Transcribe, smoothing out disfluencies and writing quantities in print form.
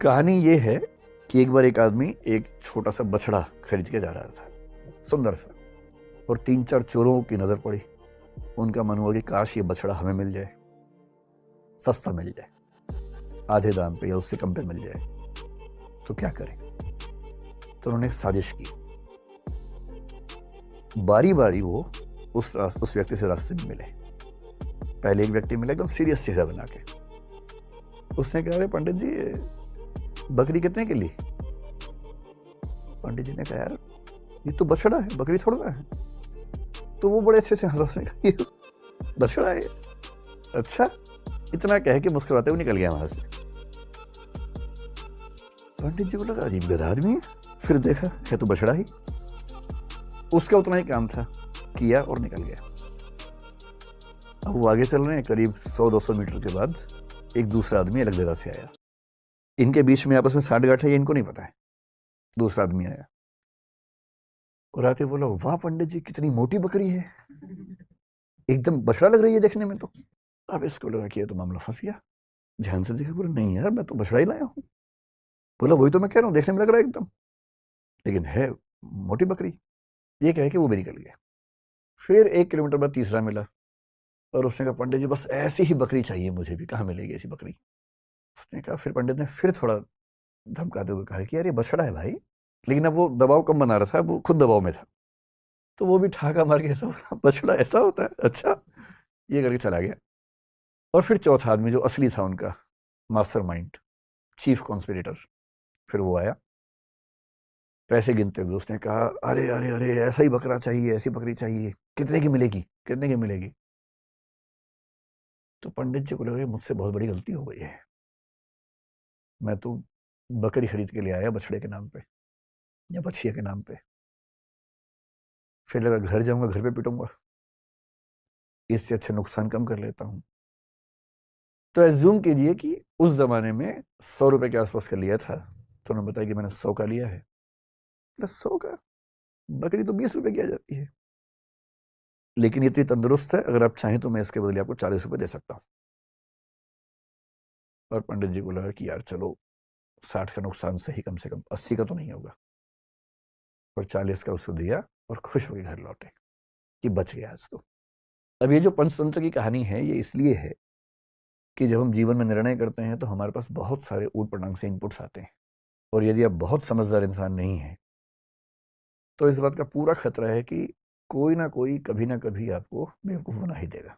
कहानी ये है कि एक बार एक आदमी एक छोटा सा बछड़ा खरीद के जा रहा था, सुंदर सा, और 3-4 चोरों की नजर पड़ी। उनका मन हुआ कि काश ये बछड़ा हमें मिल जाए, सस्ता मिल जाए, आधे दाम पे या उससे कम पे मिल जाए, तो क्या करें। तो उन्होंने एक साजिश की। बारी बारी वो उस व्यक्ति से रास्ते में मिले। पहले एक व्यक्ति मिला एकदम सीरियस चेहरा बना के। उसने कहा, अरे पंडित जी, बकरी कितने की ली? पंडित जी ने कहा, यार ये तो बछड़ा है, बकरी थोड़ा है। तो वो बड़े अच्छे से हंसने लगा, ये बछड़ा है, अच्छा, इतना कह के मुस्कुराते हुए निकल गया वहां से। पंडित जी को लगा अजीब गधा आदमी है, फिर देखा है तो बछड़ा ही। उसका उतना ही काम था, किया और निकल गया। अब वो आगे चल रहे हैं, करीब 100-200 मीटर के बाद एक दूसरा आदमी अलग जगह से आया। इनके बीच में आपस में साठगांठ है, ये इनको नहीं पता है। दूसरा आदमी आया और आते बोला, वाह पंडित जी, कितनी मोटी बकरी है, एकदम बछड़ा लग रही है देखने में। तो अब इसको लगा कि ये तो मामला फंस गया। ध्यान से देखा, बोला नहीं यार, मैं तो बछड़ा ही लाया हूँ। बोला वही तो मैं कह रहा हूँ, देखने में लग रहा है एकदम, लेकिन है मोटी बकरी। ये कह के वो भी निकल गया। फिर 1 किलोमीटर बाद तीसरा मिला और उसने कहा, पंडित जी बस ऐसी ही बकरी चाहिए मुझे भी, कहाँ मिलेगी ऐसी बकरी? उसने कहा, फिर पंडित ने फिर थोड़ा धमकाते हुए कहा कि यार ये बछड़ा है भाई, लेकिन अब वो दबाव कम बना रहा था, वो खुद दबाव में था। तो वो भी ठाका मार के ऐसा बोला, बछड़ा ऐसा होता है, अच्छा, ये करके चला गया। और फिर चौथा आदमी जो असली था उनका मास्टरमाइंड, चीफ कॉन्स्पिरेटर, फिर वो आया पैसे गिनते हुए। उसने कहा, अरे अरे अरे, ऐसा ही बकरा चाहिए, ऐसी बकरी चाहिए, कितने की मिलेगी, कितने की मिलेगी? तो पंडित जी को लगा मुझसे बहुत बड़ी गलती हो गई है, मैं तो बकरी खरीद के ले आया बछड़े के नाम पे या बछिया के नाम पे। फिर लगा घर जाऊंगा, घर पे पिटूंगा, इससे अच्छा नुकसान कम कर लेता हूं। तो एज्यूम कीजिए कि उस जमाने में 100 रुपए के आसपास का लिया था, तो उन्होंने बताया कि मैंने 100 का लिया है। 100 का, बकरी तो 20 रुपए की आ जाती है, लेकिन इतनी तंदुरुस्त है, अगर आप चाहें तो मैं इसके बदले आपको 40 रुपए दे सकता हूँ। और पंडित जी को लगा कि यार चलो, 60 का नुकसान सही, कम से कम 80 का तो नहीं होगा। और 40 का उसको दिया और खुश होकर घर लौटे कि बच गया आज तो। अब ये जो पंचतंत्र की कहानी है, ये इसलिए है कि जब हम जीवन में निर्णय करते हैं तो हमारे पास बहुत सारे ऊट पटांग से इनपुट्स आते हैं, और यदि आप बहुत समझदार इंसान नहीं हैं तो इस बात का पूरा खतरा है कि कोई ना कोई कभी ना कभी आपको बेवकूफ़ बना ही देगा।